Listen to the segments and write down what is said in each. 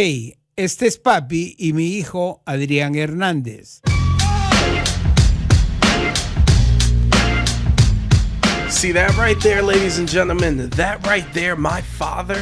Hey, este es papi y mi hijo Adrian Hernandez. See that right there, ladies and gentlemen? That right there, my father,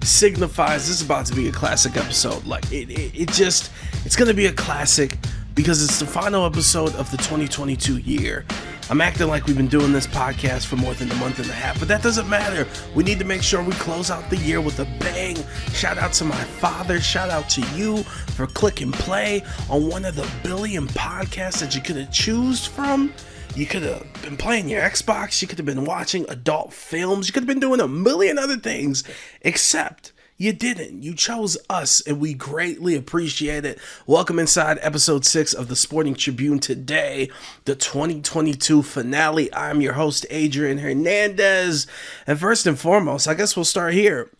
signifies this is about to be a classic episode. Like it's gonna be a classic because it's the final episode of the 2022 year. I'm acting like we've been doing this podcast for more than a month and a half, but that doesn't matter. We need to make sure we close out the year with a bang. Shout out to my father. Shout out to you for clicking play on one of the billion podcasts that you could have choose from. You could have been playing your Xbox. You could have been watching adult films. You could have been doing a million other things, except you didn't. You chose us, and we greatly appreciate it. Welcome inside episode 6 of the Sporting Tribune Today, the 2022 finale. I'm your host, Adrian Hernandez. And first and foremost, I guess we'll start here.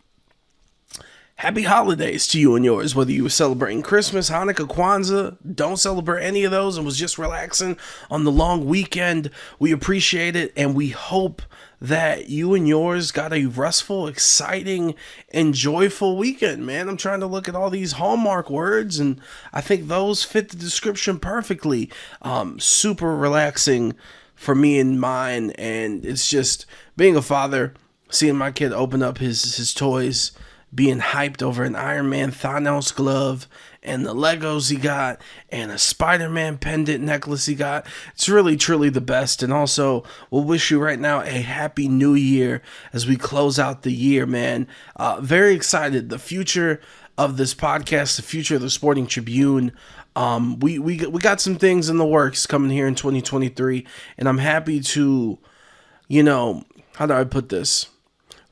Happy holidays to you and yours, whether you were celebrating Christmas, Hanukkah, Kwanzaa, don't celebrate any of those and was just relaxing on the long weekend. We appreciate it, and we hope that you and yours got a restful, exciting, and joyful weekend, man. I'm trying to look at all these Hallmark words, and I think those fit the description perfectly. Super relaxing for me and mine, and it's just being a father, seeing my kid open up his toys, being hyped over an Iron Man Thanos glove and the Legos he got and a Spider-Man pendant necklace he got. It's really, truly the best. And also, we'll wish you right now a happy new year as we close out the year, man. Very excited. The future of this podcast, the future of the Sporting Tribune. We got some things in the works coming here in 2023. And I'm happy to, how do I put this?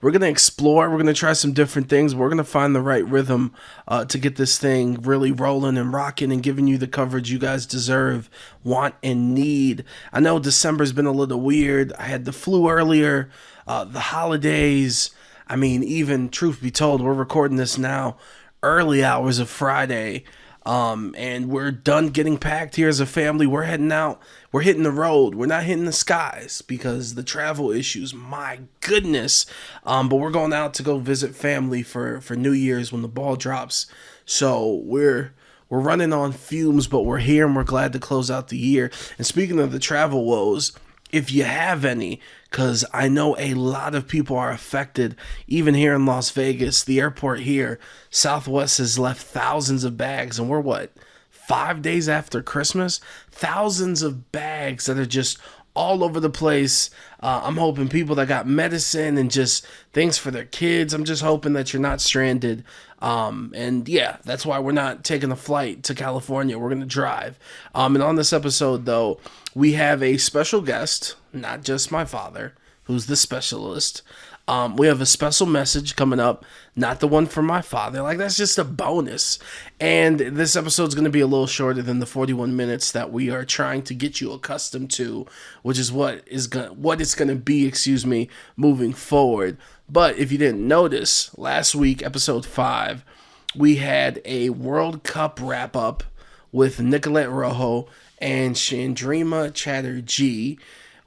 We're going to explore. We're going to try some different things. We're going to find the right rhythm to get this thing really rolling and rocking and giving you the coverage you guys deserve, want, and need. I know December's been a little weird. I had the flu earlier, the holidays. I mean, even truth be told, we're recording this now, early hours of Friday. And we're done getting packed here as a family. We're heading out. We're hitting the road. We're not hitting the skies because the travel issues, my goodness. But we're going out to go visit family for New Year's when the ball drops. So we're running on fumes, but we're here and we're glad to close out the year. And speaking of the travel woes, if you have any, because I know a lot of people are affected, even here in Las Vegas, the airport here, Southwest has left thousands of bags, and we're 5 days after Christmas? Thousands of bags that are just all over the place. I'm hoping people that got medicine and just things for their kids. I'm just hoping that you're not stranded. And yeah, that's why we're not taking a flight to California. We're going to drive. And on this episode, though, we have a special guest, not just my father, who's the specialist. We have a special message coming up, not the one from my father. Like, that's just a bonus. And this episode's going to be a little shorter than the 41 minutes that we are trying to get you accustomed to, which is what it's going to be, moving forward. But if you didn't notice, last week, episode 5, we had a World Cup wrap-up with Nicolette Rojo and Chandrima Chatterjee.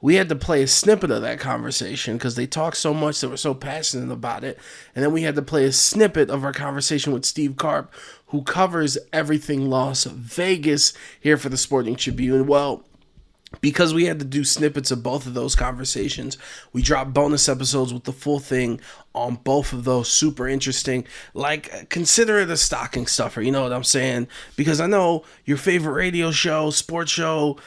We had to play a snippet of that conversation because they talked so much, they were so passionate about it. And then we had to play a snippet of our conversation with Steve Karp, who covers everything Las Vegas here for the Sporting Tribune. Well, because we had to do snippets of both of those conversations, we dropped bonus episodes with the full thing on both of those. Super interesting. Like, consider it a stocking stuffer, you know what I'm saying? Because I know your favorite radio show, sports show,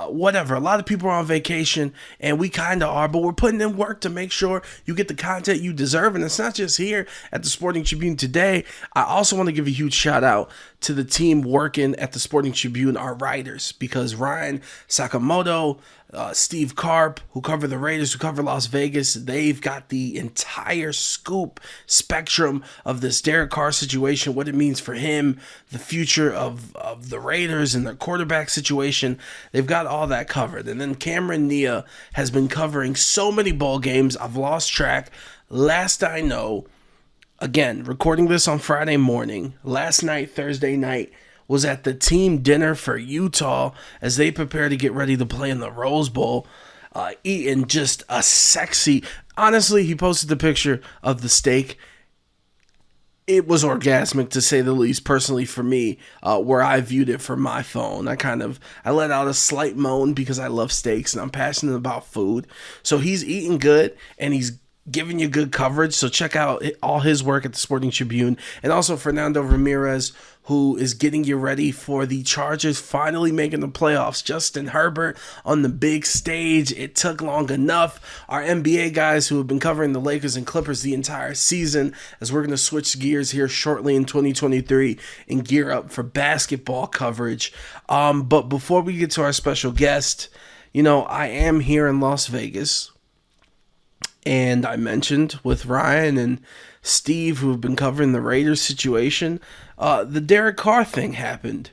whatever, a lot of people are on vacation, and we kind of are, but we're putting in work to make sure you get the content you deserve. And it's not just here at the Sporting Tribune Today. I also want to give a huge shout out to the team working at the Sporting Tribune, our writers, because Ryan Sakamoto, Steve Karp, who cover the Raiders, who cover Las Vegas, they've got the entire scoop spectrum of this Derek Carr situation, what it means for him, the future of the Raiders and their quarterback situation. They've got all that covered. And then Cameron Nia has been covering so many ball games, I've lost track. Last I know, again, recording this on Friday morning, last night, Thursday night, was at the team dinner for Utah as they prepare to get ready to play in the Rose Bowl, eating just a sexy... Honestly, he posted the picture of the steak. it was orgasmic to say the least, personally for me, where I viewed it from my phone. I let out a slight moan because I love steaks and I'm passionate about food. So he's eating good and he's giving you good coverage. So check out all his work at the Sporting Tribune. And also Fernando Ramirez, who is getting you ready for the Chargers finally making the playoffs. Justin Herbert on the big stage. It took long enough. Our NBA guys who have been covering the Lakers and Clippers the entire season, as we're going to switch gears here shortly in 2023 and gear up for basketball coverage. But before we get to our special guest, I am here in Las Vegas. And I mentioned with Ryan and Steve, who have been covering the Raiders situation, the Derek Carr thing happened.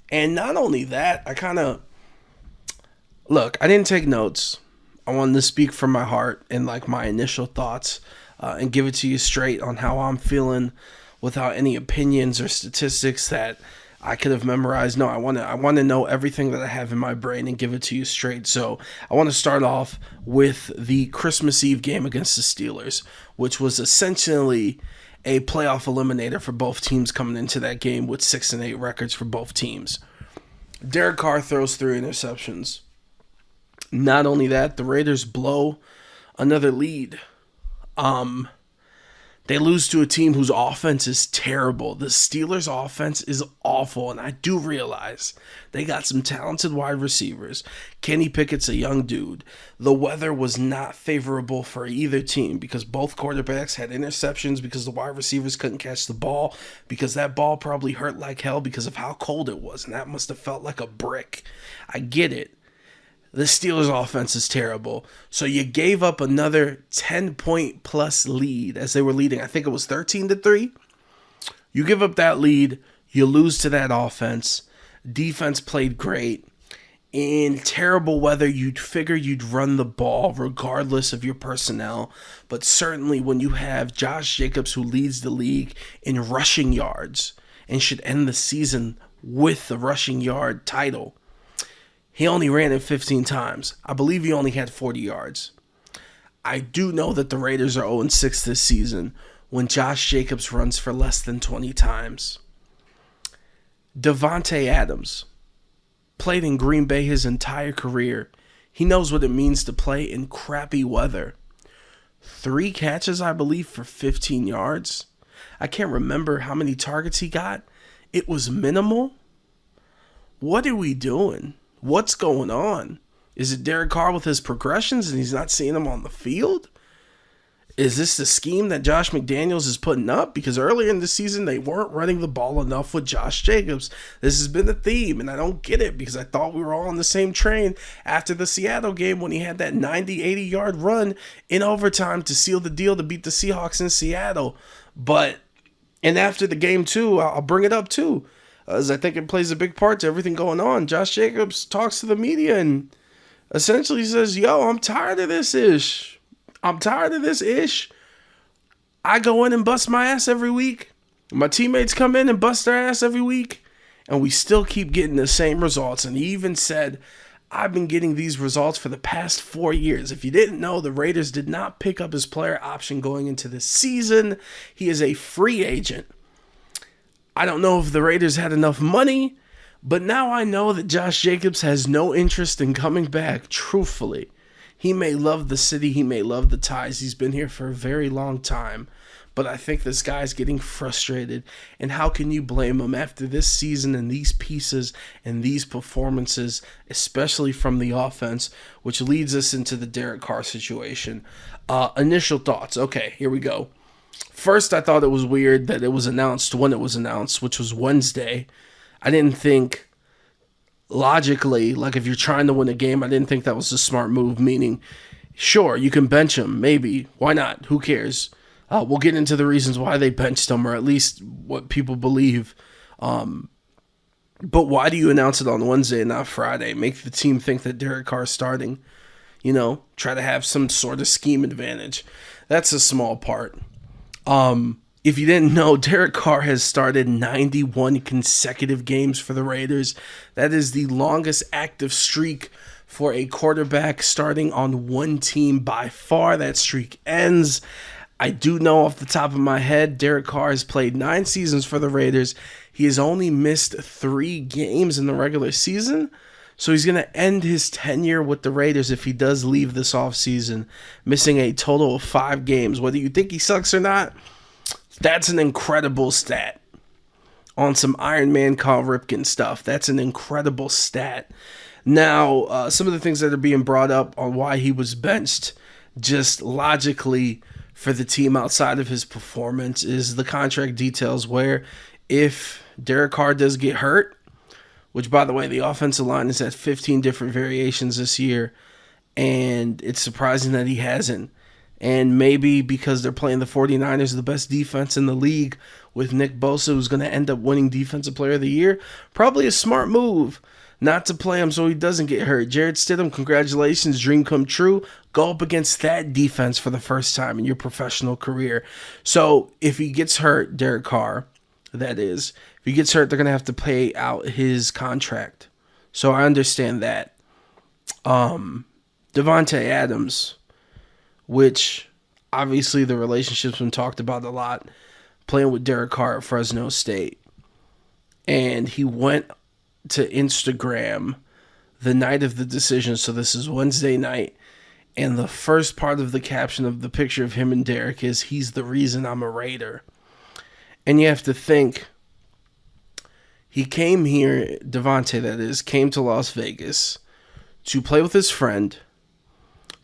And not only that, I didn't take notes. I wanted to speak from my heart and my initial thoughts and give it to you straight on how I'm feeling without any opinions or statistics that I could have memorized. No, I want to know everything that I have in my brain and give it to you straight. So I want to start off with the Christmas Eve game against the Steelers, which was essentially a playoff eliminator for both teams coming into that game with 6-8 records for both teams. Derek Carr throws 3 interceptions. Not only that, the Raiders blow another lead. They lose to a team whose offense is terrible. The Steelers' offense is awful, and I do realize they got some talented wide receivers. Kenny Pickett's a young dude. The weather was not favorable for either team because both quarterbacks had interceptions because the wide receivers couldn't catch the ball, because that ball probably hurt like hell because of how cold it was, and that must have felt like a brick. I get it. The Steelers' offense is terrible. So you gave up another 10-point plus lead as they were leading. I think it was 13-3. You give up that lead. You lose to that offense. Defense played great. In terrible weather, you'd figure you'd run the ball regardless of your personnel. But certainly when you have Josh Jacobs, who leads the league in rushing yards and should end the season with the rushing yard title, he only ran it 15 times. I believe he only had 40 yards. I do know that the Raiders are 0-6 this season when Josh Jacobs runs for less than 20 times. Devontae Adams played in Green Bay his entire career. He knows what it means to play in crappy weather. 3 catches, I believe, for 15 yards. I can't remember how many targets he got. It was minimal. What are we doing? What's going on? Is it Derek Carr with his progressions and he's not seeing them on the field? Is this the scheme that Josh McDaniels is putting up? Because earlier in the season, they weren't running the ball enough with Josh Jacobs. This has been the theme, and I don't get it because I thought we were all on the same train after the Seattle game when he had that 90, 80-yard run in overtime to seal the deal to beat the Seahawks in Seattle. And after the game, too, I'll bring it up, too, as I think it plays a big part to everything going on. Josh Jacobs talks to the media and essentially says, I'm tired of this ish. I go in and bust my ass every week. My teammates come in and bust their ass every week. And we still keep getting the same results. And he even said, I've been getting these results for the past 4 years. If you didn't know, the Raiders did not pick up his player option going into this season. He is a free agent. I don't know if the Raiders had enough money, but now I know that Josh Jacobs has no interest in coming back, truthfully. He may love the city, he may love the ties, he's been here for a very long time, but I think this guy's getting frustrated, and how can you blame him after this season and these pieces and these performances, especially from the offense, which leads us into the Derek Carr situation. Initial thoughts. Okay, here we go. First, I thought it was weird that it was announced when it was announced, which was Wednesday. I didn't think logically, like if you're trying to win a game, I didn't think that was a smart move, meaning, sure, you can bench him, maybe. Why not? Who cares? We'll get into the reasons why they benched him, or at least what people believe. But why do you announce it on Wednesday and not Friday? Make the team think that Derek Carr is starting. Try to have some sort of scheme advantage. That's a small part. If you didn't know, Derek Carr has started 91 consecutive games for the Raiders. That is the longest active streak for a quarterback starting on one team by far. That streak ends I do know off the top of my head, Derek Carr has played 9 seasons for the Raiders. He has only missed 3 games in the regular season. So he's going to end his tenure with the Raiders if he does leave this offseason, missing a total of 5 games. Whether you think he sucks or not, that's an incredible stat. On some Iron Man Carl Ripken stuff, that's an incredible stat. Now, some of the things that are being brought up on why he was benched, just logically for the team outside of his performance, is the contract details where if Derek Carr does get hurt, which, by the way, the offensive line is at 15 different variations this year, and it's surprising that he hasn't. And maybe because they're playing the 49ers, the best defense in the league, with Nick Bosa, who's going to end up winning Defensive Player of the Year, probably a smart move not to play him so he doesn't get hurt. Jared Stidham, congratulations, dream come true. Go up against that defense for the first time in your professional career. So if he gets hurt, Derek Carr, that is, if he gets hurt, they're going to have to pay out his contract. So I understand that. Devontae Adams, which obviously the relationship's been talked about a lot, playing with Derek Carr at Fresno State. And he went to Instagram the night of the decision, so this is Wednesday night, and the first part of the caption of the picture of him and Derek is, "He's the reason I'm a Raider." And you have to think, he came here, Devontae that is, came to Las Vegas to play with his friend,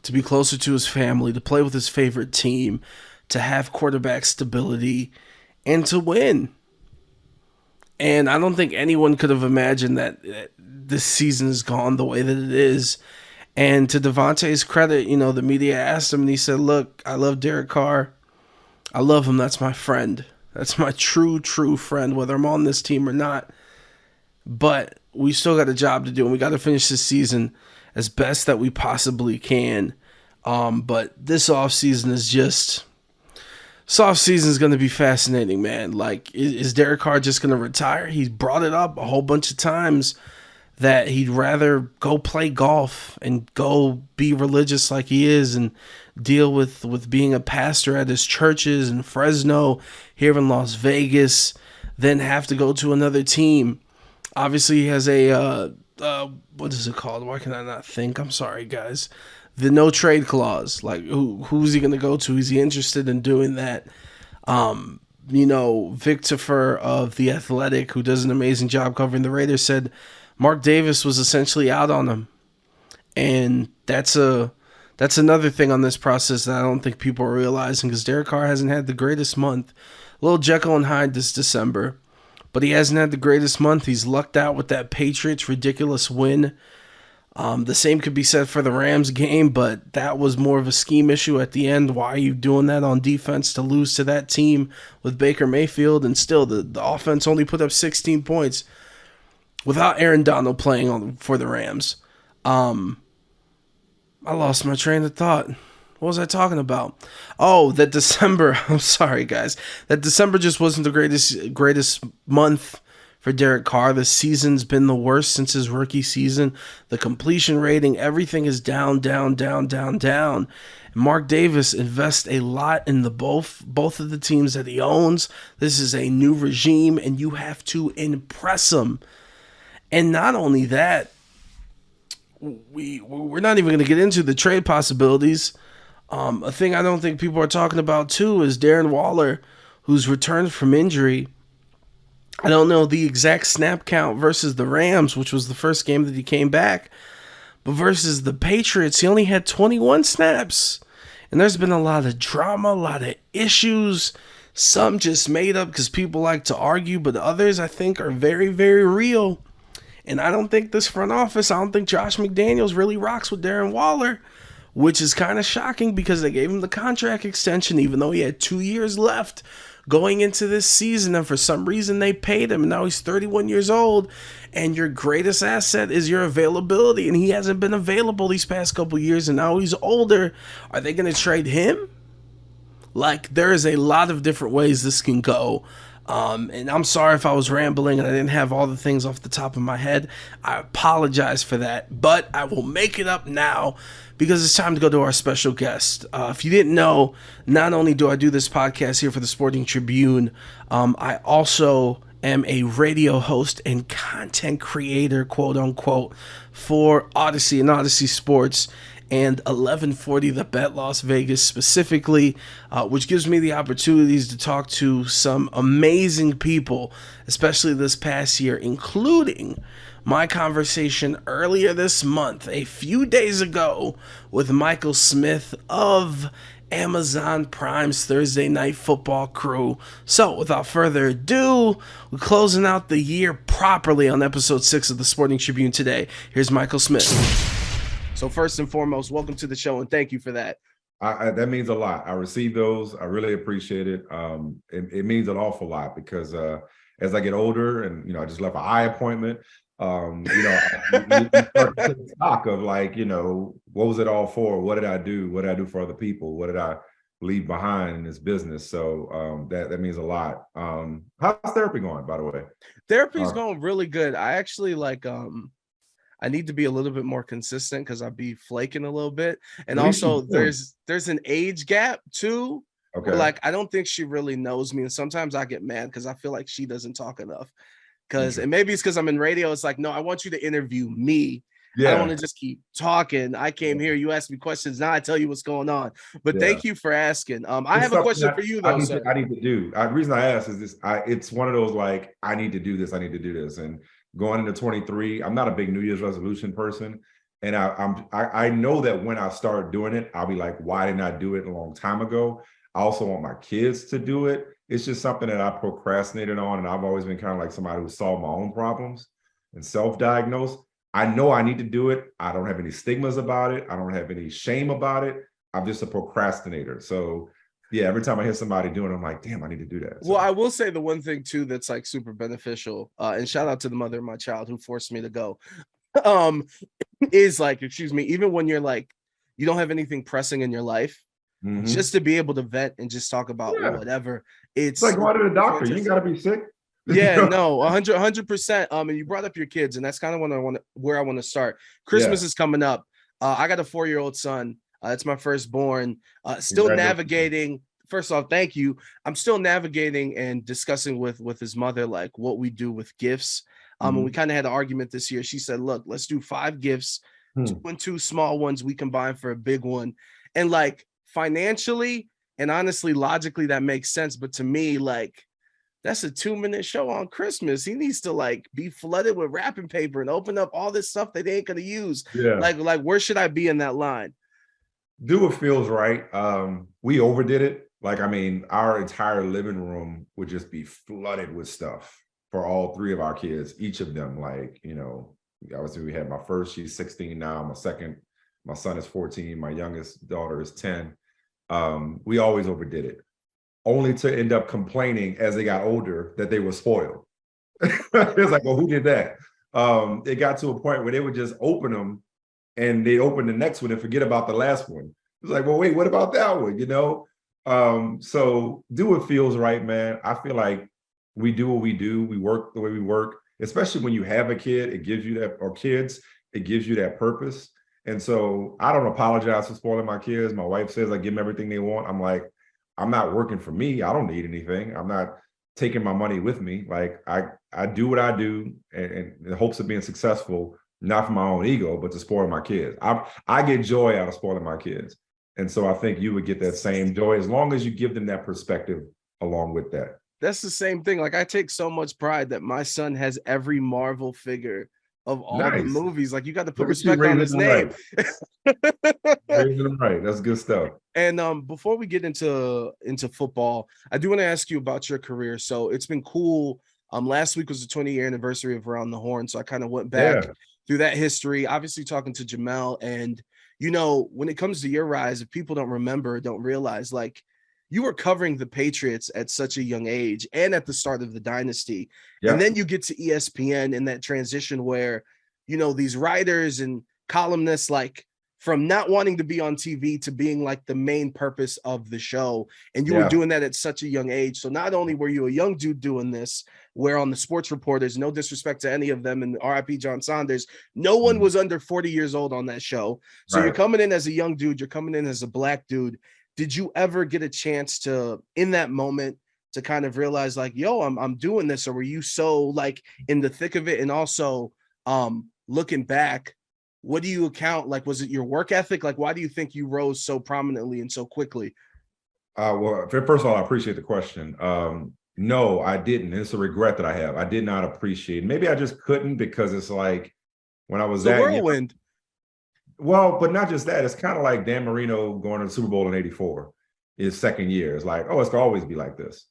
to be closer to his family, to play with his favorite team, to have quarterback stability, and to win. And I don't think anyone could have imagined that this season has gone the way that it is. And to Devontae's credit, you know, the media asked him, and he said, "Look, I love Derek Carr. I love him. That's my friend. That's my true friend, whether I'm on this team or not. But we still got a job to do, and we got to finish this season as best that we possibly can." But this offseason is just... This offseason is going to be fascinating, man. Like, is Derek Carr just going to retire? He's brought it up a whole bunch of times that he'd rather go play golf and go be religious like he is and deal with being a pastor at his churches in Fresno, here in Las Vegas, than have to go to another team. Obviously, he has a, what is it called? Why can I not think? I'm sorry, guys. The no trade clause. Like, who's he going to go to? Is he interested in doing that? You know, Vic Tafur of The Athletic, who does an amazing job covering the Raiders, said Mark Davis was essentially out on him. And that's another thing on this process that I don't think people are realizing, because Derek Carr hasn't had the greatest month. A little Jekyll and Hyde this December, but he hasn't had the greatest month. He's lucked out with that Patriots ridiculous win. The same could be said for the Rams game, but that was more of a scheme issue at the end. Why are you doing that on defense to lose to that team with Baker Mayfield? And still, the offense only put up 16 points without Aaron Donald playing for the Rams. I lost my train of thought. What was I talking about? Oh, that December. I'm sorry, guys. That December just wasn't the greatest month for Derek Carr. The season's been the worst since his rookie season. The completion rating, everything is down. And Mark Davis invests a lot in both of the teams that he owns. This is a new regime, and you have to impress him. And not only that, we're not even going to get into the trade possibilities. A thing I don't think people are talking about too is Darren Waller, who's returned from injury. I don't know the exact snap count versus the Rams, which was the first game that he came back, but versus the Patriots, he only had 21 snaps. And there's been a lot of drama, a lot of issues, some just made up because people like to argue, but others I think are very, very real. And I don't think this front office, I don't think Josh McDaniels really rocks with Darren Waller, which is kind of shocking because they gave him the contract extension even though he had 2 years left going into this season, and for some reason they paid him, and now he's 31 years old, and your greatest asset is your availability, and he hasn't been available these past couple years, and now he's older. Are they going to trade him? Like, there is a lot of different ways this can go. And I'm sorry if I was rambling and I didn't have all the things off the top of my head. I apologize for that, but I will make it up now because it's time to go to our special guest. If you didn't know, not only do I do this podcast here for the Sporting Tribune, I also am a radio host and content creator, quote unquote, for Odyssey and Odyssey Sports and 1140 The Bet Las Vegas specifically, which gives me the opportunities to talk to some amazing people, especially this past year, including my conversation earlier this month, a few days ago, with Michael Smith of Amazon Prime's Thursday Night Football crew. So, without further ado, we're closing out the year properly on episode 6 of the Sporting Tribune Today. Here's Michael Smith. So first and foremost, welcome to the show, and thank you for that. That means a lot. I received those. I really appreciate it. It means an awful lot because as I get older, and I just left an eye appointment. You start to take stock of what was it all for? What did I do? What did I do for other people? What did I leave behind in this business? So that means a lot. How's therapy going, by the way? Therapy's going really good. I actually I need to be a little bit more consistent because I'd be flaking a little bit. And also there's an age gap too. Okay. Where, I don't think she really knows me. And sometimes I get mad because I feel like she doesn't talk enough. And maybe it's because I'm in radio. It's like, no, I want you to interview me. Yeah. I don't want to just keep talking. I came here, you ask me questions, now I tell you what's going on. But thank you for asking. I have a question for you though. I need to do. The reason I ask is this. It's one of those I need to do this. I need to do this. And going into 23, I'm not a big New Year's resolution person. And I know that when I start doing it, I'll be like, why didn't I do it a long time ago? I also want my kids to do it. It's just something that I procrastinated on. And I've always been kind of like somebody who solved my own problems and self-diagnosed. I know I need to do it. I don't have any stigmas about it. I don't have any shame about it. I'm just a procrastinator. So yeah, every time I hear somebody doing it, I'm like, damn, I need to do that. Well, I will say the one thing too that's super beneficial, and shout out to the mother of my child who forced me to go, is even when you're you don't have anything pressing in your life, just to be able to vent and just talk about whatever. It's like going to the doctor. You gotta be sick. Yeah, no, 100%. And you brought up your kids, and that's kind of where I want to start. Christmas is coming up. I got a 4-year-old son. It's my firstborn. Still navigating. First off, thank you. I'm still navigating and discussing with his mother what we do with gifts. And we kind of had an argument this year. She said, "Look, let's do 5 gifts, 2 and 2 small ones we combine for a big one." And financially and honestly, logically, that makes sense. But to me, that's a 2-minute show on Christmas. He needs to be flooded with wrapping paper and open up all this stuff that they ain't gonna use. Yeah. Where should I be in that line? Do what feels right. We overdid it. Our entire living room would just be flooded with stuff for all 3 of our kids, each of them. Obviously we had my first, she's 16 now. My second, my son is 14. My youngest daughter is 10. We always overdid it, only to end up complaining as they got older that they were spoiled. It's like, well, who did that? It got to a point where they would just open them and they open the next one and forget about the last one. It's like, well, wait, what about that one? So do what feels right, man. I feel like we do what we do. We work the way we work, especially when you have a kid, it gives you that, or kids, it gives you that purpose. And so I don't apologize for spoiling my kids. My wife says I give them everything they want. I'm like, I'm not working for me. I don't need anything. I'm not taking my money with me. I do what I do and in the hopes of being successful, not for my own ego, but to spoil my kids. I get joy out of spoiling my kids. And so I think you would get that same joy as long as you give them that perspective along with that. That's the same thing. I take so much pride that my son has every Marvel figure of all the movies. You got to put respect on his name. Raising them right. That's good stuff. And before we get into football, I do want to ask you about your career. So it's been cool. Last week was the 20-year anniversary of Around the Horn. So I kind of went back through that history, obviously talking to Jamel. And, when it comes to your rise, if people don't remember, don't realize, you were covering the Patriots at such a young age and at the start of the dynasty. And then you get to ESPN in that transition where, these writers and columnists from not wanting to be on TV to being like the main purpose of the show. And you were doing that at such a young age. So not only were you a young dude doing this, where on the sports reporters, no disrespect to any of them, and RIP John Saunders, no one was under 40 years old on that show. So you're coming in as a young dude, you're coming in as a black dude. Did you ever get a chance to, in that moment, to kind of realize like, yo, I'm doing this? Or were you so like in the thick of it? And also looking back, what do you account, like, was it your work ethic? Like, why do you think you rose so prominently and so quickly? Well, first of all, I appreciate the question. No, I didn't. It's a regret that I have. I did not appreciate it. Maybe I just couldn't, because it's like when I was that whirlwind. Well, but not just that. It's kind of like Dan Marino going to the Super Bowl in '84, his second year. It's like, oh, it's gonna always be like this.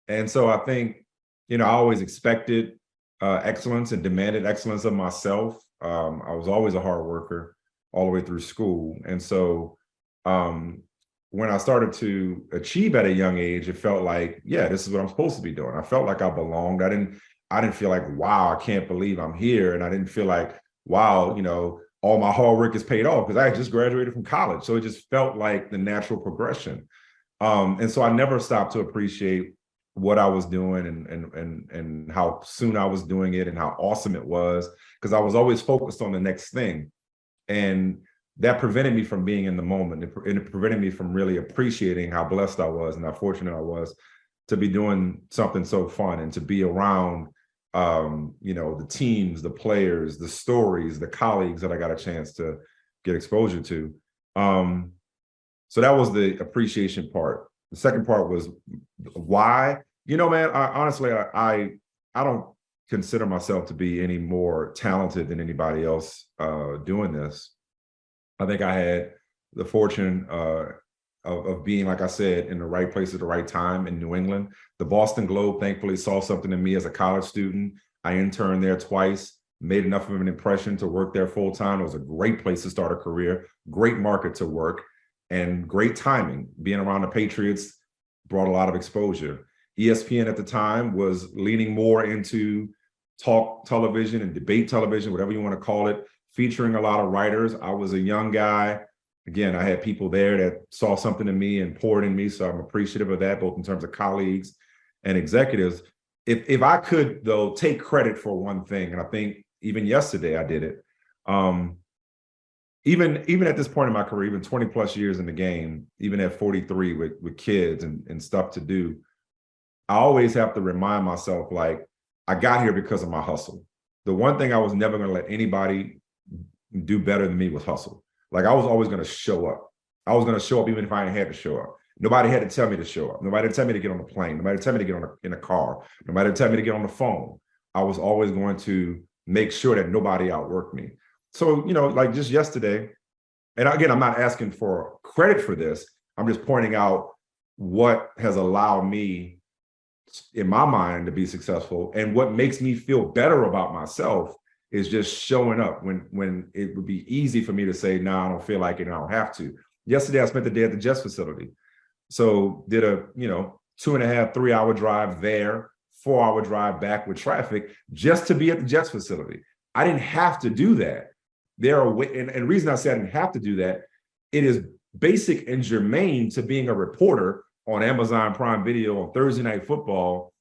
And so I think, I always expected excellence and demanded excellence of myself. I was always a hard worker all the way through school. And so when I started to achieve at a young age, it felt like, yeah, this is what I'm supposed to be doing. I felt like I belonged. I didn't feel like, wow, I can't believe I'm here. And I didn't feel like, wow, all my hard work is paid off, because I had just graduated from college. So it just felt like the natural progression. And so I never stopped to appreciate what I was doing and how soon I was doing it and how awesome it was, because I was always focused on the next thing. And that prevented me from being in the moment. It prevented me from really appreciating how blessed I was and how fortunate I was to be doing something so fun and to be around, the teams, the players, the stories, the colleagues that I got a chance to get exposure to. So that was the appreciation part. The second part was why. Man, I don't consider myself to be any more talented than anybody else doing this. I think I had the fortune of being, like I said, in the right place at the right time in New England. The Boston Globe thankfully saw something in me as a college student. I interned there twice, made enough of an impression to work there full time. It was a great place to start a career, great market to work, and great timing. Being around the Patriots brought a lot of exposure. ESPN at the time was leaning more into talk television and debate television, whatever you want to call it, featuring a lot of writers. I was a young guy. Again, I had people there that saw something in me and poured in me. So I'm appreciative of that, both in terms of colleagues and executives. If I could, though, take credit for one thing, and I think even yesterday I did it, even at this point in my career, even 20 plus years in the game, even at 43 with kids and stuff to do, I always have to remind myself, like, I got here because of my hustle. The one thing I was never going to let anybody do better than me was hustle. Like, I was always going to show up. I was going to show up even if I didn't have to show up. Nobody had to tell me to show up. Nobody had to tell me to get on the plane. Nobody had to tell me to get in a car. Nobody had to tell me to get on the phone. I was always going to make sure that nobody outworked me. So, like just yesterday, and again, I'm not asking for credit for this. I'm just pointing out what has allowed me, in my mind, to be successful. And what makes me feel better about myself is just showing up when it would be easy for me to say, no, I don't feel like it and I don't have to. Yesterday, I spent the day at the Jets facility. So did a 2.5, 3 hour drive there, 4 hour drive back with traffic just to be at the Jets facility. I didn't have to do that. And the reason I say I didn't have to do that, it is basic and germane to being a reporter on Amazon Prime Video on Thursday Night Football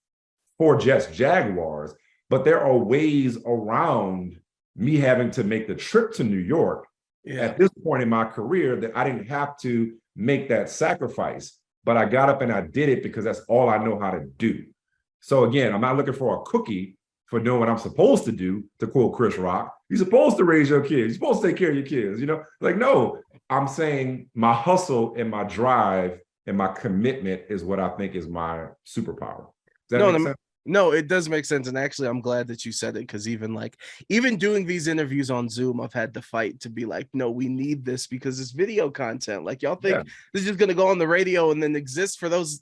for Jets Jaguars. But there are ways around me having to make the trip to New York at this point in my career that I didn't have to make that sacrifice. But I got up and I did it because that's all I know how to do. So again, I'm not looking for a cookie for doing what I'm supposed to do, to quote Chris Rock. You're supposed to raise your kids. You're supposed to take care of your kids, Like, no, I'm saying my hustle and my drive and my commitment is what I think is my superpower. Does that make sense? No, it does make sense. And actually, I'm glad that you said it, because even doing these interviews on Zoom, I've had to fight to be like, no, we need this because it's video content. Like, y'all think this is just going to go on the radio and then exist for those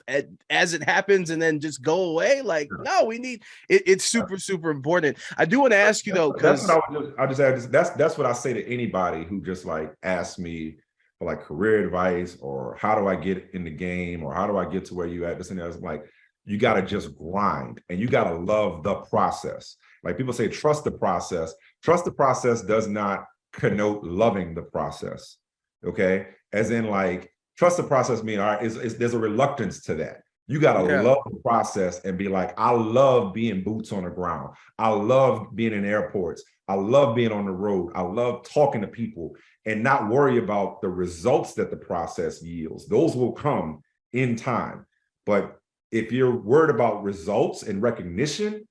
as it happens and then just go away? Like, no, we need it. It's super, super important. I do want to ask you, though, because that's what I say to anybody who just like asks me for like career advice or how do I get in the game or how do I get to where you at? This and that. Like, you got to just grind and you got to love the process. Like people say, trust the process. Trust the process does not connote loving the process. Okay. As in, like, trust the process mean, all right, there's a reluctance to that. You got to love the process and be like, I love being boots on the ground. I love being in airports. I love being on the road. I love talking to people and not worry about the results that the process yields. Those will come in time. But if you're worried about results and recognition,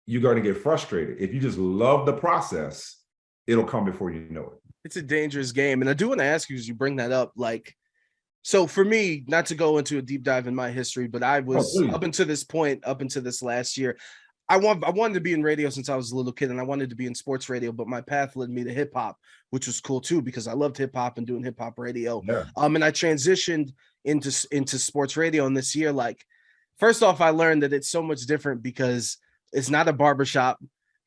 you're going to get frustrated. If you just love the process, it'll come before you know it. It's a dangerous game. And I do want to ask you, as you bring that up, like, so for me, not to go into a deep dive in my history, but I was up until this point, up until this last year, I wanted to be in radio since I was a little kid, and I wanted to be in sports radio, but my path led me to hip hop, which was cool too, because I loved hip hop and doing hip hop radio. Yeah. And I transitioned into sports radio. And this year, like, first off, I learned that it's so much different because it's not a barbershop.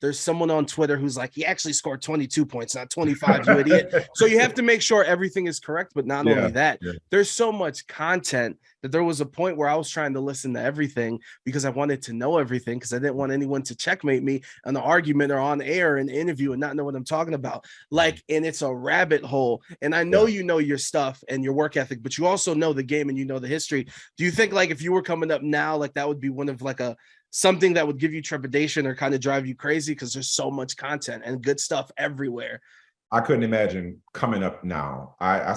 There's someone on Twitter who's like, he actually scored 22 points, not 25, you idiot. So you have to make sure everything is correct. But not only that, there's so much content that there was a point where I was trying to listen to everything because I wanted to know everything, because I didn't want anyone to checkmate me on the argument or on air in an interview and not know what I'm talking about. Like, and it's a rabbit hole. And I know you know your stuff and your work ethic, but you also know the game and you know the history. Do you think, like, if you were coming up now, like, that would be one of, like, something that would give you trepidation or kind of drive you crazy because there's so much content and good stuff everywhere? I couldn't imagine coming up now. I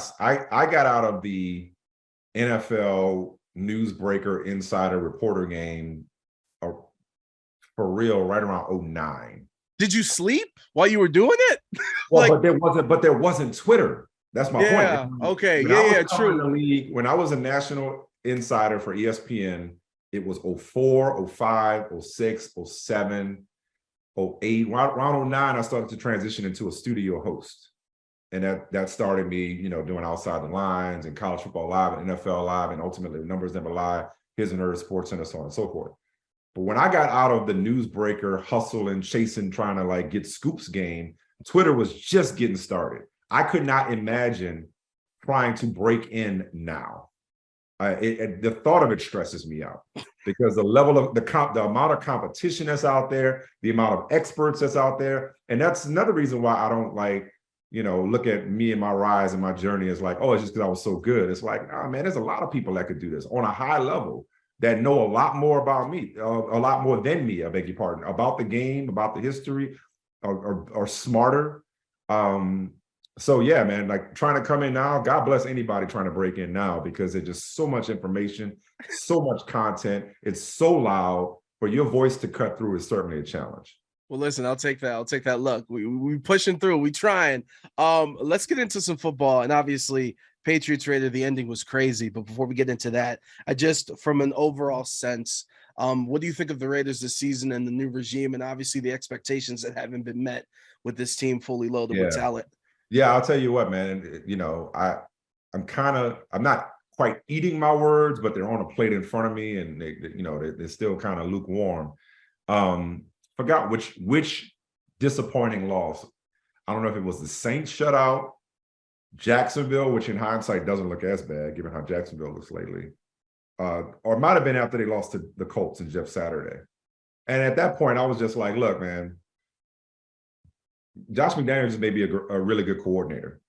got out of the NFL newsbreaker insider reporter game for real right around 2009. Did you sleep while you were doing it? Well, but there wasn't Twitter. That's my point. Okay. True. When I was a national insider for ESPN, it was 04, 05, 06, 07, 08. Around 09, I started to transition into a studio host. And that started me, doing Outside the Lines and College Football Live and NFL Live and ultimately Numbers Never Lie, His and Hers, Sports Center, so on and so forth. But when I got out of the newsbreaker hustle and chasing, trying to, like, get scoops game, Twitter was just getting started. I could not imagine trying to break in now. The thought of it stresses me out because the level of the amount of competition that's out there, the amount of experts that's out there. And that's another reason why I don't, like, look at me and my rise and my journey as like, oh, it's just because I was so good. It's like, nah, man, there's a lot of people that could do this on a high level that know a lot more about me, a lot more than me, I beg your pardon, about the game, about the history, or smarter. So yeah, man, like, trying to come in now, God bless anybody trying to break in now, because there's just so much information, so much content. It's so loud. For your voice to cut through is certainly a challenge. Well, listen, I'll take that. Look, we pushing through, we trying. Let's get into some football. And obviously, Patriots Raider, the ending was crazy. But before we get into that, I just, from an overall sense, what do you think of the Raiders this season and the new regime, and obviously the expectations that haven't been met with this team fully loaded with talent? Yeah, I'll tell you what, man. I'm not quite eating my words, but they're on a plate in front of me, and they're still kind of lukewarm. Forgot which disappointing loss. I don't know if it was the Saints shutout, Jacksonville, which in hindsight doesn't look as bad given how Jacksonville looks lately, or it might have been after they lost to the Colts and Jeff Saturday. And at that point, I was just like, look, man, Josh McDaniels may be a really good coordinator.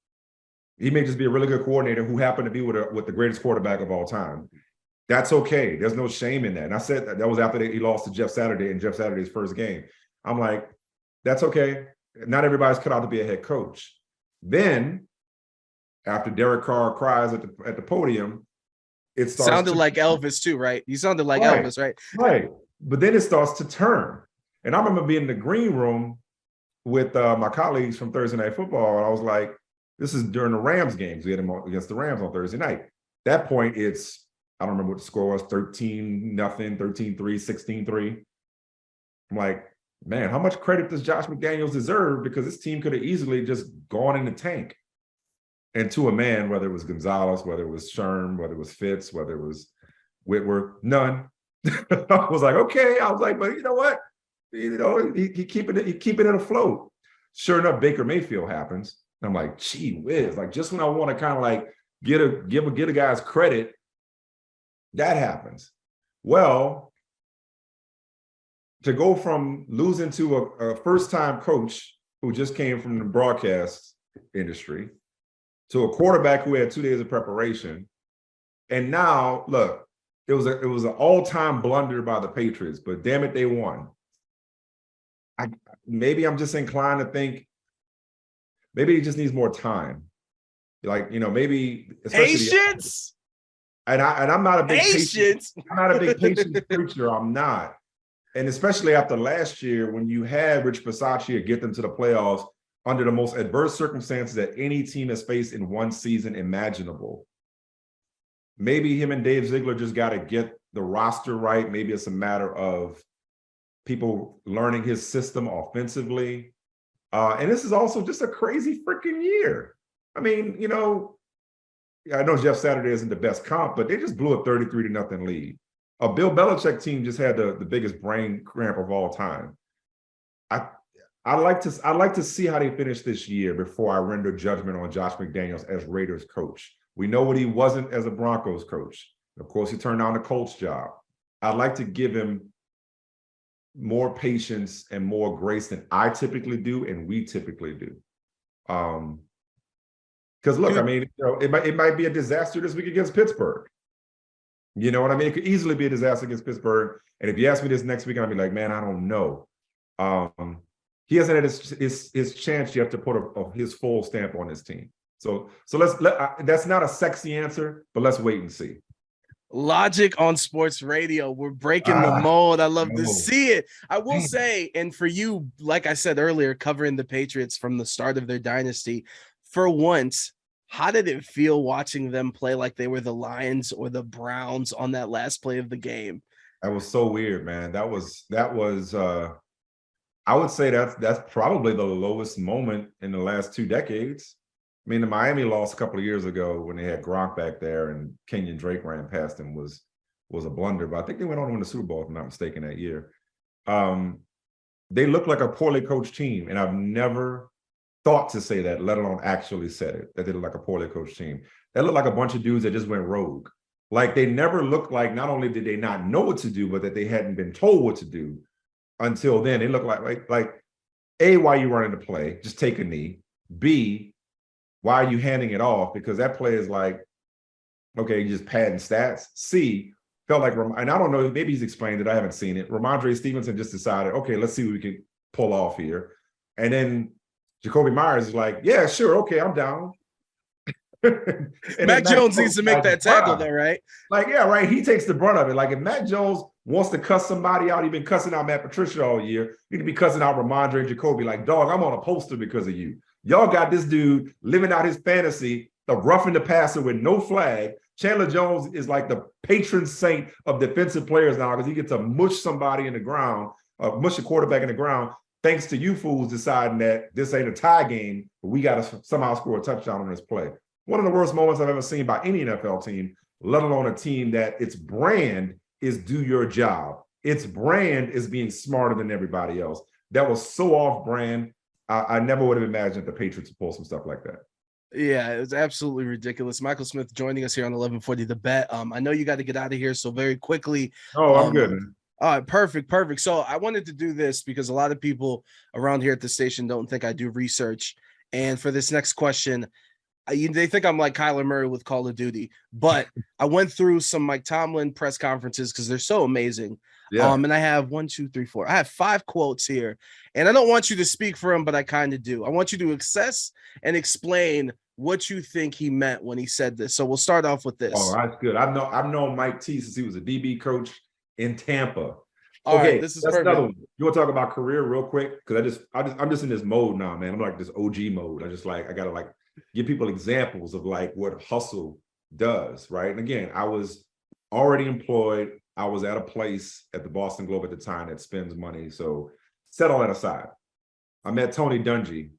He may just be a really good coordinator who happened to be with the greatest quarterback of all time. That's okay. There's no shame in that. And I said that was after he lost to Jeff Saturday in Jeff Saturday's first game. I'm like, that's okay. Not everybody's cut out to be a head coach. Then, after Derek Carr cries at the podium, it sounded like Elvis too, right? You sounded like Elvis, right? Right. But then it starts to turn. And I remember being in the green room with my colleagues from Thursday Night Football, and I was like, this is during the Rams games. We had them against the Rams on Thursday night. At that point, I don't remember what the score was, 13-0, 13-3, 16-3. I'm like, man, how much credit does Josh McDaniels deserve? Because this team could have easily just gone in the tank. And to a man, whether it was Gonzalez, whether it was Sherm, whether it was Fitz, whether it was Whitworth, none. I was like, okay. I was like, but you know what? He keeping it afloat. Sure enough, Baker Mayfield happens. And I'm like, gee whiz, like, just when I want to kind of like give a guy's credit, that happens. Well, to go from losing to a first-time coach who just came from the broadcast industry, to a quarterback who had 2 days of preparation. And now, look, it was an all-time blunder by the Patriots, but damn it, they won. Maybe I'm just inclined to think maybe he just needs more time. Like, maybe especially Patience. I'm not a big Patience. I'm not a big patience preacher. I'm not. And especially after last year, when you had Rich Bisaccia get them to the playoffs under the most adverse circumstances that any team has faced in one season imaginable. Maybe him and Dave Ziegler just got to get the roster right. Maybe it's a matter of people learning his system offensively. And this is also just a crazy freaking year. I mean, I know Jeff Saturday isn't the best comp, but they just blew a 33-0 lead. A Bill Belichick team just had the biggest brain cramp of all time. I'd like to see how they finish this year before I render judgment on Josh McDaniels as Raiders coach. We know what he wasn't as a Broncos coach. Of course, he turned down the Colts job. I'd like to give him more patience and more grace than I typically do and we typically do. Because look, I mean, it might be a disaster this week against Pittsburgh. You know what I mean? It could easily be a disaster against Pittsburgh. And if you ask me this next week, I'll be like, man, I don't know. He hasn't had his chance yet to put his full stamp on his team. So that's not a sexy answer, but let's wait and see. Logic on sports radio. We're breaking the mold. I love to see it. I will say, and for you, like I said earlier, covering the Patriots from the start of their dynasty, for once, how did it feel watching them play like they were the Lions or the Browns on that last play of the game? That was so weird, man. That was I would say that's probably the lowest moment in the last 2 decades. I mean, the Miami loss a couple of years ago when they had Gronk back there and Kenyon Drake ran past him was a blunder, but I think they went on to win the Super Bowl, if I'm not mistaken, that year. They looked like a poorly coached team, and I've never thought to say that, let alone actually said it, that they look like a poorly coached team. They looked like a bunch of dudes that just went rogue. Like, they never looked like not only did they not know what to do, but that they hadn't been told what to do until then. They looked like A, why you running the play? Just take a knee. B, why are you handing it off? Because that play is like, okay, you just padding stats. C, felt like, and I don't know, maybe he's explained it, I haven't seen it. Ramondre Stevenson just decided, okay, let's see what we can pull off here. And then Jacoby Myers is like, yeah, sure, okay, I'm down. Mac Jones needs to make that tackle though, right? Like, yeah, right. He takes the brunt of it. Like, if Mac Jones wants to cuss somebody out, he's been cussing out Matt Patricia all year. He could be cussing out Ramondre and Jacoby. Like, dog, I'm on a poster because of you. Y'all got this dude living out his fantasy of roughing the passer with no flag. Chandler Jones is like the patron saint of defensive players now because he gets to mush somebody in the ground, mush a quarterback in the ground, thanks to you fools deciding that this ain't a tie game, but we got to somehow score a touchdown on this play. One of the worst moments I've ever seen by any NFL team, let alone a team that its brand is do your job. Its brand is being smarter than everybody else. That was so off brand. I never would have imagined the Patriots would pull some stuff like that. Yeah, it was absolutely ridiculous. Michael Smith joining us here on 1140 The Bet. I know you got to get out of here, so very quickly. Oh, I'm good, man. All right, perfect. So I wanted to do this because a lot of people around here at the station don't think I do research. And for this next question, they think I'm like Kyler Murray with Call of Duty, but I went through some Mike Tomlin press conferences because they're so amazing. Yeah. And I have 1, 2, 3, 4. I have 5 quotes here, and I don't want you to speak for him, but I kind of do. I want you to assess and explain what you think he meant when he said this. So we'll start off with this. Oh, that's good. I've known Mike T since he was a DB coach in Tampa. All right, this is that's perfect. Another one. You want to talk about career real quick? Because I'm just in this mode now, man. I'm like this OG mode. I gotta give people examples of like what hustle does, right? And again, I was already employed. I was at a place at the Boston Globe at the time that spends money. So set all that aside. I met Tony Dungy.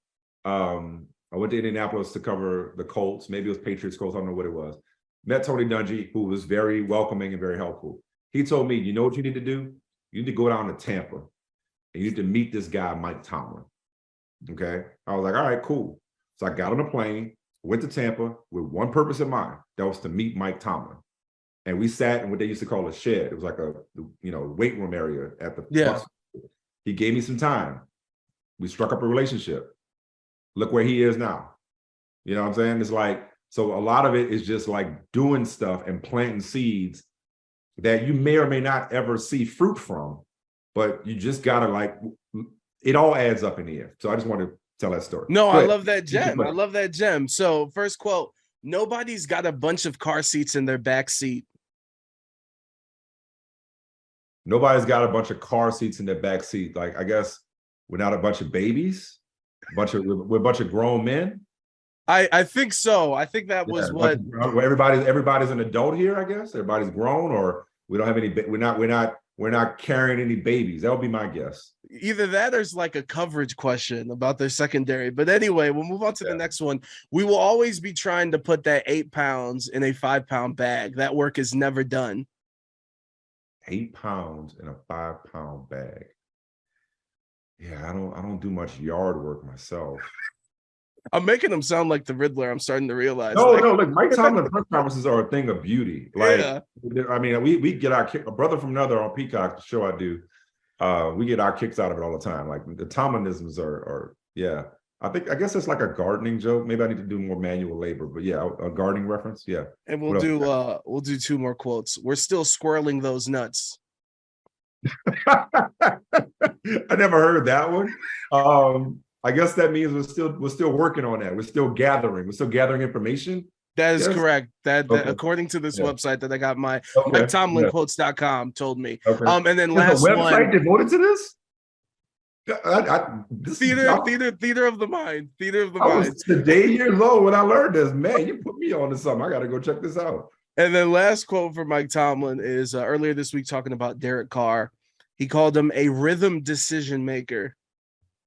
I went to Indianapolis to cover the Colts. Maybe it was Patriots Colts. I don't know what it was. Met Tony Dungy, who was very welcoming and very helpful. He told me, you know what you need to do? You need to go down to Tampa and you need to meet this guy, Mike Tomlin. Okay. I was like, all right, cool. So I got on a plane, went to Tampa with one purpose in mind. That was to meet Mike Tomlin. And we sat in what they used to call a shed. It was like a weight room area at the bus. He gave me some time. We struck up a relationship. Look where he is now. You know what I'm saying? It's like, so a lot of it is just like doing stuff and planting seeds that you may or may not ever see fruit from, but you just gotta like, it all adds up in the end. So I just want to tell that story. No, I love that gem. I love that gem. So first quote, nobody's got a bunch of car seats in their back seat. Nobody's got a bunch of car seats in their back seat. Like, I guess we're not a bunch of babies, we're a bunch of grown men. I think so. I think that was what everybody's an adult here, I guess. Everybody's grown, or we don't have any, we're not carrying any babies. That would be my guess. Either that or it's like a coverage question about their secondary. But anyway, we'll move on to the next one. We will always be trying to put that 8 pounds in a 5 pound bag. That work is never done. 8 pounds in a 5 pound bag. Yeah, I don't do much yard work myself. I'm making him sound like the Riddler. I'm starting to realize. No, look, Mike Tomlin press conferences are a thing of beauty. Like, I mean, we get our a brother from another on Peacock, the show I do. We get our kicks out of it all the time. Like the Tomlinisms are yeah. I guess it's like a gardening joke. Maybe I need to do more manual labor, but yeah, a gardening reference. Yeah. And we'll do 2 more quotes. We're still squirreling those nuts. I never heard that one. I guess that means we're still working on that. We're still gathering information. That is correct. That according to this website that I got, my MikeTomlinQuotes.com told me. And then last website one devoted to this. Theater of the mind. Theater of the mind. I was today years old when I learned this. Man, you put me on to something. I got to go check this out. And then last quote from Mike Tomlin is earlier this week talking about Derek Carr. He called him a rhythm decision maker.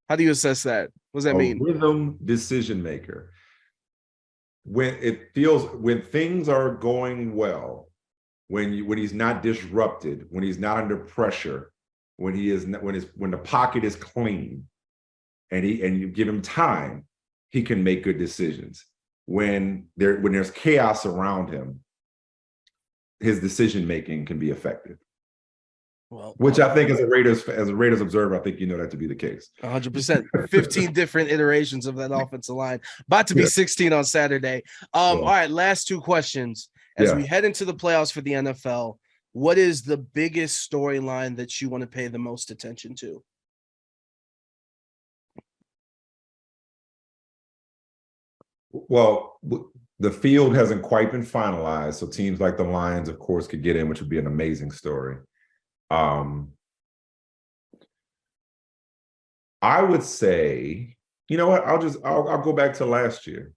How do you assess that? What does that mean? Rhythm decision maker. When things are going well, when he's not disrupted, when he's not under pressure, when the pocket is clean, and you give him time, he can make good decisions. When there's chaos around him, his decision making can be effective. Well, which I think as a Raiders observer, I think you know that to be the case. 100%. 15 different iterations of that offensive line. About to be 16 on Saturday. All right, last 2 questions. As we head into the playoffs for the NFL, what is the biggest storyline that you want to pay the most attention to? Well, the field hasn't quite been finalized, so teams like the Lions, of course, could get in, which would be an amazing story. I would say, you know what? I'll go back to last year,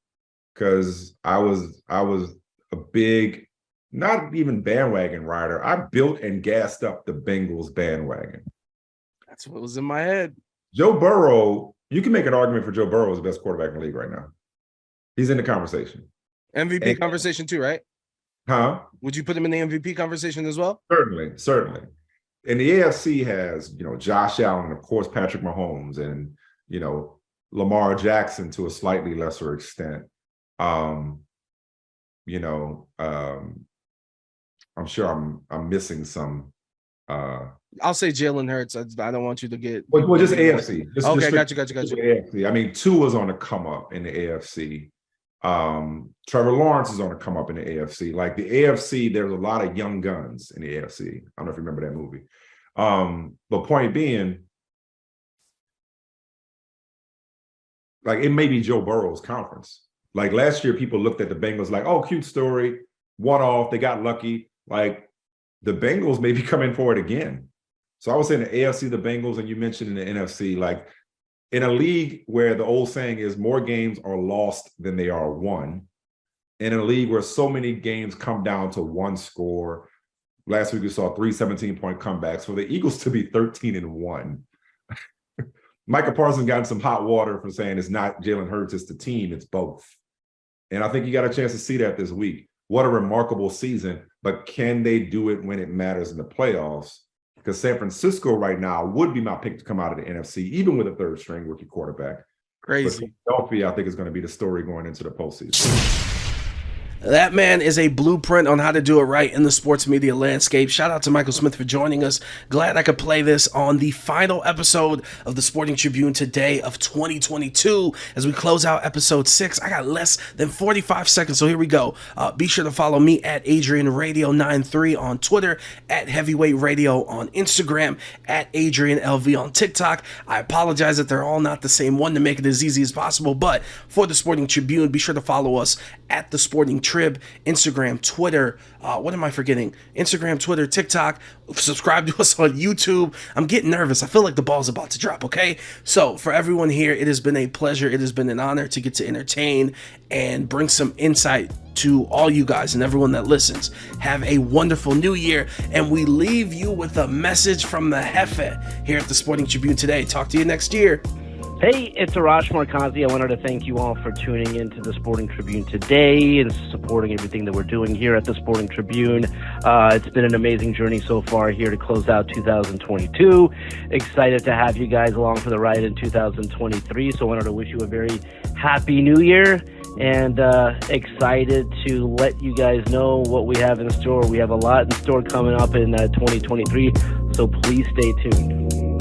because I was a big, not even bandwagon rider. I built and gassed up the Bengals bandwagon. That's what was in my head. Joe Burrow, you can make an argument for Joe Burrow as the best quarterback in the league right now. He's in the conversation. MVP conversation too, right? Huh? Would you put him in the MVP conversation as well? Certainly. And the AFC has, Josh Allen, of course, Patrick Mahomes, and, Lamar Jackson to a slightly lesser extent. I'm sure I'm missing some. I'll say Jalen Hurts. I don't want you to get. Well, just AFC. Okay, got you. AFC. I mean, Tua's on the come up in the AFC. Trevor Lawrence is on the come up in the AFC. Like the AFC, there's a lot of young guns in the AFC. I don't know if you remember that movie. But point being, like, it may be Joe Burrow's conference. Like last year, people looked at the Bengals like, oh, cute story, one-off, they got lucky. Like the Bengals may be coming for it again. So I was saying the AFC, the Bengals, and you mentioned in the NFC, like in a league where the old saying is more games are lost than they are won, in a league where so many games come down to one score. Last week we saw 3 17-point comebacks for the Eagles to be 13-1. Micah Parsons got in some hot water for saying it's not Jalen Hurts, it's the team, it's both. And I think you got a chance to see that this week. What a remarkable season, but can they do it when it matters in the playoffs? Because San Francisco right now would be my pick to come out of the NFC, even with a third-string rookie quarterback. Crazy. But Philadelphia, I think, is going to be the story going into the postseason. That man is a blueprint on how to do it right in the sports media landscape. Shout out to Michael Smith for joining us. Glad I could play this on the final episode of the Sporting Tribune Today of 2022 as we close out episode 6. I got less than 45 seconds, so here we go. Be sure to follow me at Adrian Radio 93 on Twitter, at Heavyweight Radio on Instagram, at Adrian LV on TikTok. I apologize that they're all not the same one to make it as easy as possible, but for the Sporting Tribune, be sure to follow us at the Sporting Trib, Instagram, Twitter, what am I forgetting? Instagram, Twitter, TikTok. Subscribe to us on YouTube. I'm getting nervous. I feel like the ball's about to drop, okay? So for everyone here, it has been a pleasure. It has been an honor to get to entertain and bring some insight to all you guys and everyone that listens. Have a wonderful new year, and we leave you with a message from the Jefe here at the Sporting Tribune Today. Talk to you next year. Hey, it's Arash Markazi. I wanted to thank you all for tuning in to the Sporting Tribune today and supporting everything that we're doing here at the Sporting Tribune. It's been an amazing journey so far here to close out 2022. Excited to have you guys along for the ride in 2023. So I wanted to wish you a very happy new year and excited to let you guys know what we have in store. We have a lot in store coming up in 2023, so please stay tuned.